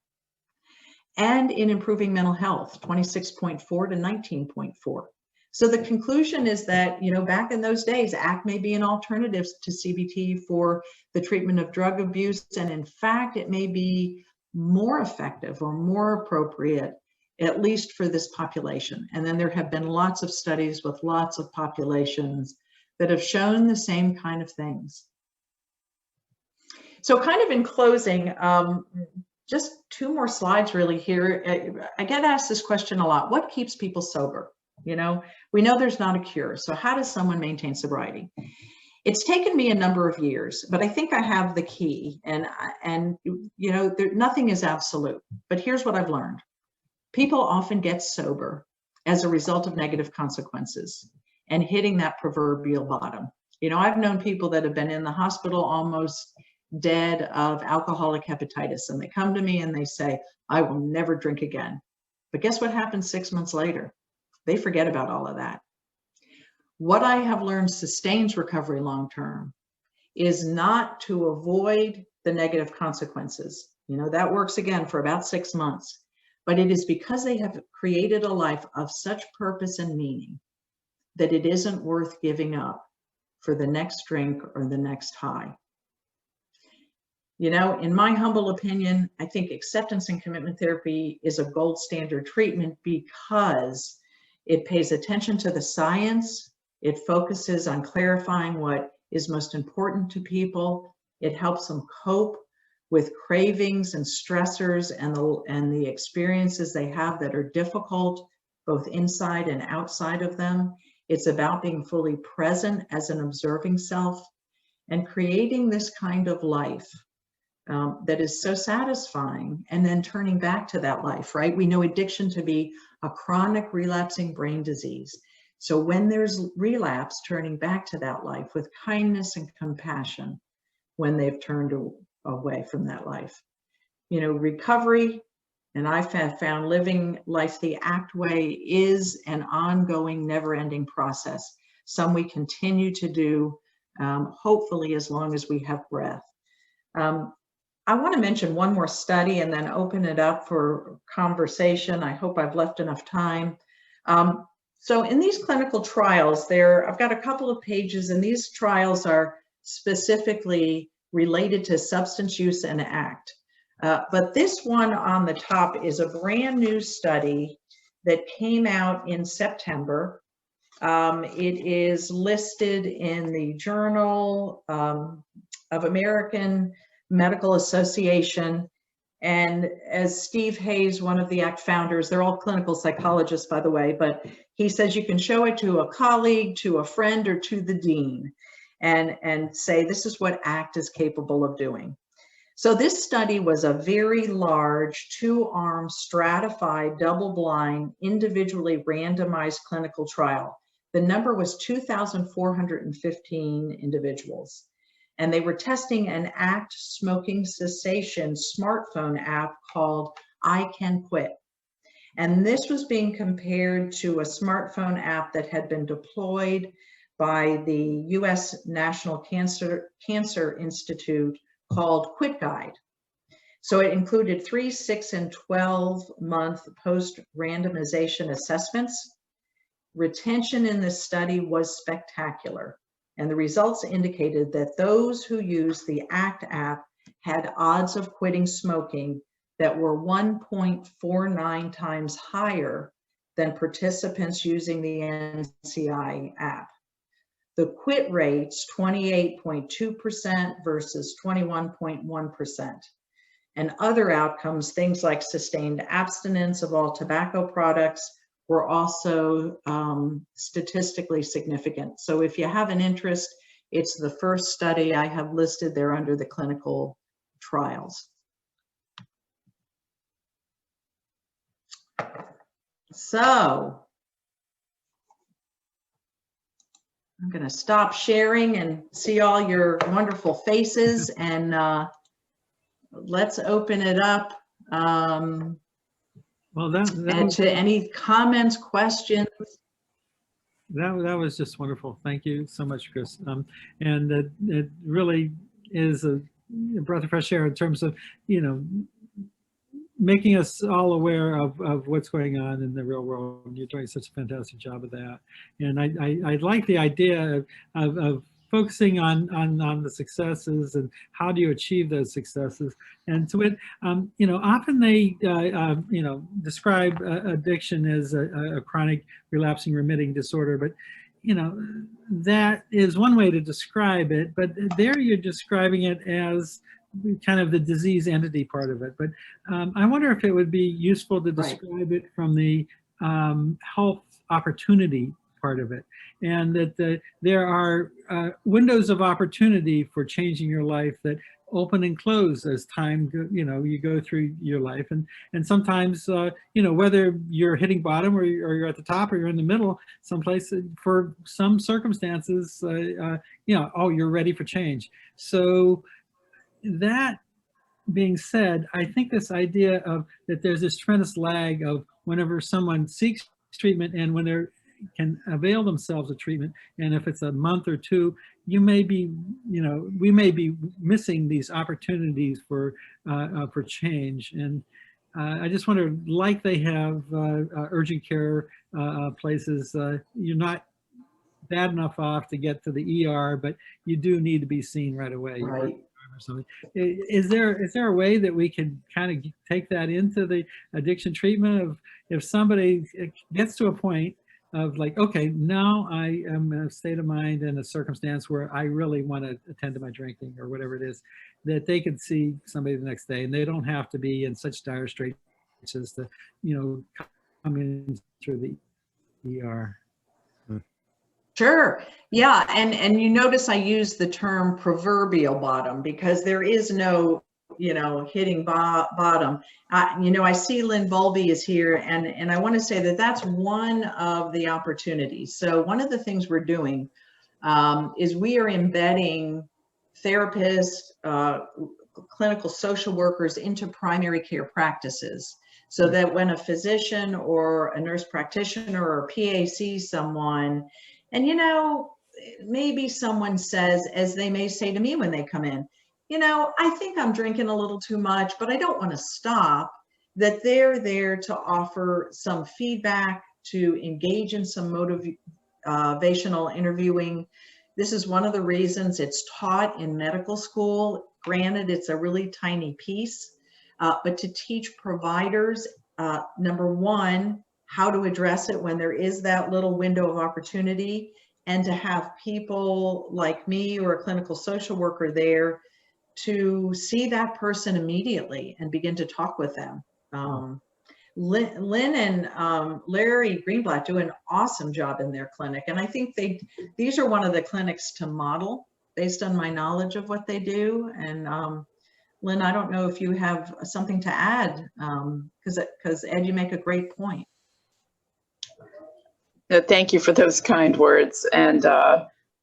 And in improving mental health, 26.4 to 19.4. So the conclusion is that, you know, back in those days, ACT may be an alternative to CBT for the treatment of drug abuse. And in fact, it may be more effective or more appropriate, at least for this population. And then there have been lots of studies with lots of populations that have shown the same kind of things. So kind of in closing, just 2 more slides really here. I get asked this question a lot. What keeps people sober? You know, we know there's not a cure. So how does someone maintain sobriety? It's taken me a number of years, but I think I have the key. And you know, nothing is absolute. But here's what I've learned. People often get sober as a result of negative consequences and hitting that proverbial bottom. You know, I've known people that have been in the hospital almost dead of alcoholic hepatitis, and they come to me and they say, I will never drink again. But guess what happens 6 months later? They forget about all of that. What I have learned sustains recovery long-term is not to avoid the negative consequences. You know, that works again for about 6 months, but it is because they have created a life of such purpose and meaning that it isn't worth giving up for the next drink or the next high. You know, in my humble opinion, I think acceptance and commitment therapy is a gold standard treatment because it pays attention to the science. It focuses on clarifying what is most important to people. It helps them cope with cravings and stressors and the experiences they have that are difficult, both inside and outside of them. It's about being fully present as an observing self and creating this kind of life that is so satisfying, and then turning back to that life, right? We know addiction to be a chronic relapsing brain disease. So when there's relapse, turning back to that life with kindness and compassion when they've turned away from that life. You know, recovery, and I've found living life the ACT way is an ongoing, never-ending process. Some we continue to do, hopefully as long as we have breath. I want to mention one more study and then open it up for conversation. I hope I've left enough time. So in these clinical trials, I've got a couple of pages, and these trials are specifically related to substance use and ACT. But this one on the top is a brand new study that came out in September. It is listed in the Journal of American Medical Association. And as Steve Hayes, one of the ACT founders, they're all clinical psychologists, by the way, but he says you can show it to a colleague, to a friend, or to the dean, and say, this is what ACT is capable of doing. So this study was a very large, two-arm, stratified, double-blind, individually randomized clinical trial. The number was 2,415 individuals. And they were testing an ACT smoking cessation smartphone app called I Can Quit. And this was being compared to a smartphone app that had been deployed by the US National Cancer Institute called Quit Guide. So it included 3, 6, and 12-month post-randomization assessments. Retention in this study was spectacular. And the results indicated that those who used the ACT app had odds of quitting smoking that were 1.49 times higher than participants using the NCI app. The quit rates, 28.2% versus 21.1%. And other outcomes, things like sustained abstinence of all tobacco products, were also statistically significant. So if you have an interest, it's the first study I have listed there under the clinical trials. So I'm going to stop sharing and see all your wonderful faces, and let's open it up.
Well, that
and to any comments, questions.
That was just wonderful. Thank you so much, Chris. And it really is a breath of fresh air in terms of, making us all aware of what's going on in the real world. And you're doing such a fantastic job of that. And I like the idea of focusing on the successes and how do you achieve those successes. And so it, often they, describe addiction as a chronic relapsing remitting disorder, but that is one way to describe it, but there you're describing it as kind of the disease entity part of it. But I wonder if it would be useful to describe it from the health opportunity part of it, and that there are windows of opportunity for changing your life that open and close as time you go through your life, and sometimes whether you're hitting bottom or you're at the top or you're in the middle someplace, for some circumstances you're ready for change. So that being said, I think this idea of that there's this tremendous lag of whenever someone seeks treatment and when they can avail themselves of treatment, and if it's a month or two, we may be missing these opportunities for change. And I just wonder, like they have urgent care places, you're not bad enough off to get to the ER, but you do need to be seen right away.
Right.
Or something. Is there a way that we could kind of take that into the addiction treatment of, if somebody gets to a point of like, okay, now I am in a state of mind and a circumstance where I really want to attend to my drinking or whatever it is, that they could see somebody the next day and they don't have to be in such dire straits as to, come in through the ER.
Sure. Yeah. And you notice I use the term proverbial bottom because there is no, hitting bottom. I see Lynn Bulby is here, and I want to say that that's one of the opportunities. So one of the things we're doing is we are embedding therapists, clinical social workers into primary care practices, so that when a physician or a nurse practitioner or a PA sees someone, and maybe someone says, as they may say to me when they come in, I think I'm drinking a little too much, but I don't want to stop, that they're there to offer some feedback, to engage in some motivational interviewing. This is one of the reasons it's taught in medical school. Granted, it's a really tiny piece, but to teach providers, number one, how to address it when there is that little window of opportunity, and to have people like me or a clinical social worker there to see that person immediately and begin to talk with them. Lynn and Larry Greenblatt do an awesome job in their clinic. And I think these are one of the clinics to model based on my knowledge of what they do. And Lynn, I don't know if you have something to add, because Ed, you make a great point.
Thank you for those kind words. And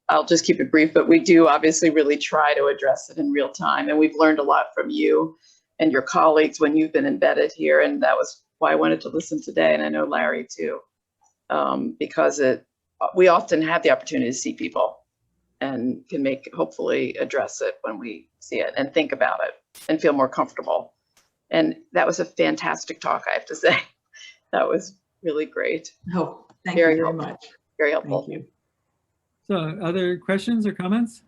I'll just keep it brief, but we do obviously really try to address it in real time. And we've learned a lot from you and your colleagues when you've been embedded here. And that was why I wanted to listen today. And I know Larry too, because we often have the opportunity to see people and can hopefully address it when we see it and think about it and feel more comfortable. And that was a fantastic talk, I have to say. That was really great.
Oh, thank you very much.
Very helpful.
Thank you.
So other questions or comments?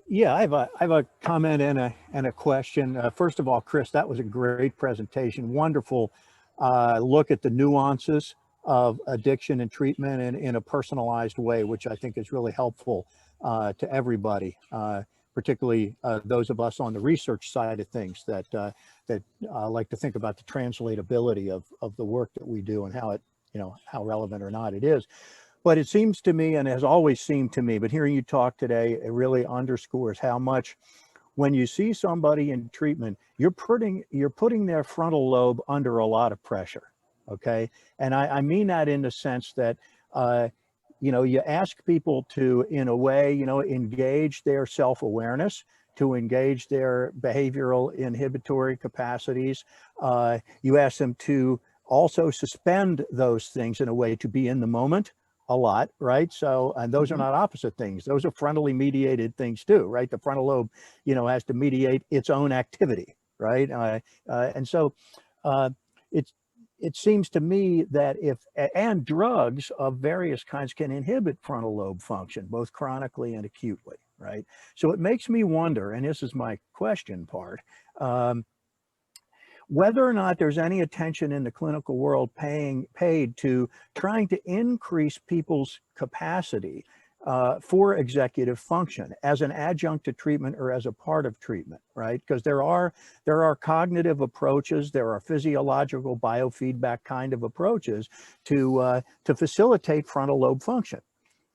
Yeah, I have a comment and a question. First of all, Chris, that was a great presentation. Wonderful look at the nuances of addiction and treatment in a personalized way, which I think is really helpful to everybody, particularly those of us on the research side of things that like to think about the translatability of the work that we do and how it, how relevant or not it is. But it seems to me, and has always seemed to me, but hearing you talk today, it really underscores how much when you see somebody in treatment, you're putting their frontal lobe under a lot of pressure, okay? And I mean that in the sense that, you ask people to, in a way, engage their self-awareness, to engage their behavioral inhibitory capacities. You ask them to also suspend those things in a way to be in the moment a lot, right? So, and those are not opposite things. Those are frontally mediated things too, right? The frontal lobe, has to mediate its own activity, right? And so it seems to me that and drugs of various kinds can inhibit frontal lobe function, both chronically and acutely, right? So it makes me wonder, and this is my question part, whether or not there's any attention in the clinical world paid to trying to increase people's capacity for executive function as an adjunct to treatment or as a part of treatment, right? Because there are cognitive approaches, there are physiological biofeedback kind of approaches to facilitate frontal lobe function.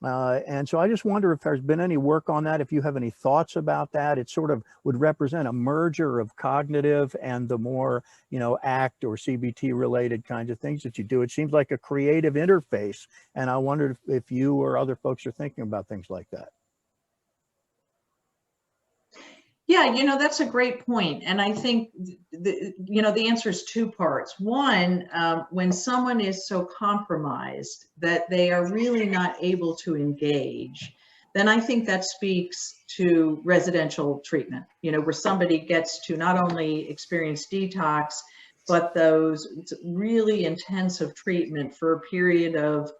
And so I just wonder if there's been any work on that, if you have any thoughts about that. It sort of would represent a merger of cognitive and the more, ACT or CBT related kinds of things that you do. It seems like a creative interface. And I wondered if you or other folks are thinking about things like that.
Yeah, that's a great point. And I think, the answer is two parts. One, when someone is so compromised that they are really not able to engage, then I think that speaks to residential treatment, where somebody gets to not only experience detox, but those really intensive treatment for a period of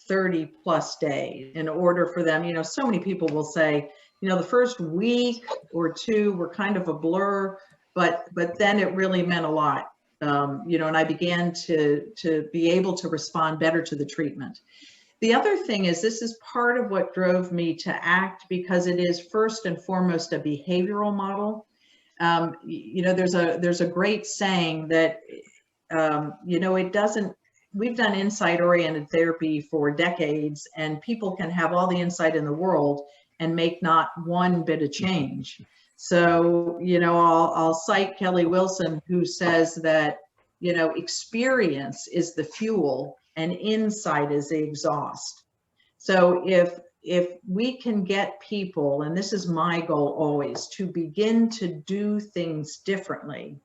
30 plus days in order for them, so many people will say, the first week or two were kind of a blur, but then it really meant a lot, and I began to be able to respond better to the treatment. The other thing is, this is part of what drove me to ACT, because it is first and foremost a behavioral model. There's a great saying that, it doesn't, we've done insight-oriented therapy for decades, and people can have all the insight in the world and make not one bit of change. So, I'll cite Kelly Wilson, who says that, experience is the fuel and insight is the exhaust. So if we can get people, and this is my goal always, to begin to do things differently,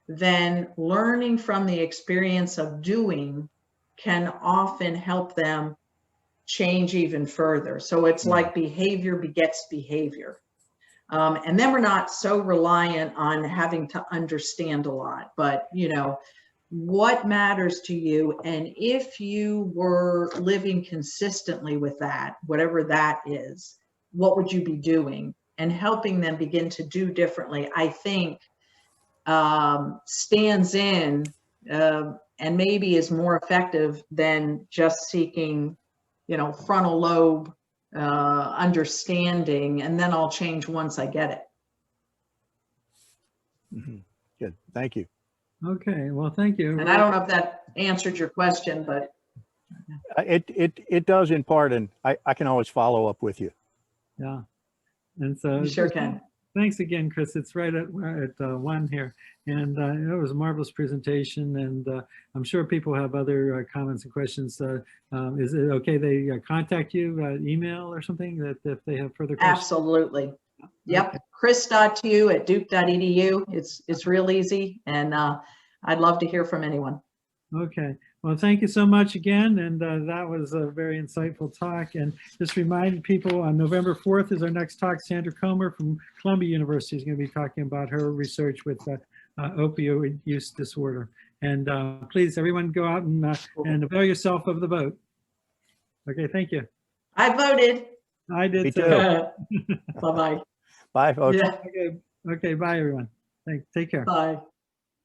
then learning from the experience of doing can often help them change even further. So it's like behavior begets behavior. And then we're not so reliant on having to understand a lot, but what matters to you, and if you were living consistently with that, whatever that is, what would you be doing? And helping them begin to do differently, I think, stands in and maybe is more effective than just seeking, frontal lobe understanding, and then I'll change once I get it.
Mhm. Good, thank you.
Okay, well, thank you.
And I don't know if that answered your question, but
It does in part, and I can always follow up with you.
Yeah. And so
you sure can.
thanks again, Chris. It's right at 1 here. And it was a marvelous presentation. And I'm sure people have other comments and questions. Is it okay they contact you, email or something, that if they have further questions?
Absolutely. Yep.
Okay.
chris.tu@duke.edu. It's real easy. And I'd love to hear from anyone.
Okay. Well, thank you so much again. And that was a very insightful talk. And just remind people, on November 4th is our next talk. Sandra Comer from Columbia University is going to be talking about her research with opioid use disorder. And please, everyone, go out and avail yourself of the vote. Okay, thank you.
I voted.
I did
Me
too.
too.
Bye-bye.
Bye, folks.
Yeah.
Okay, bye, everyone. Take care.
Bye.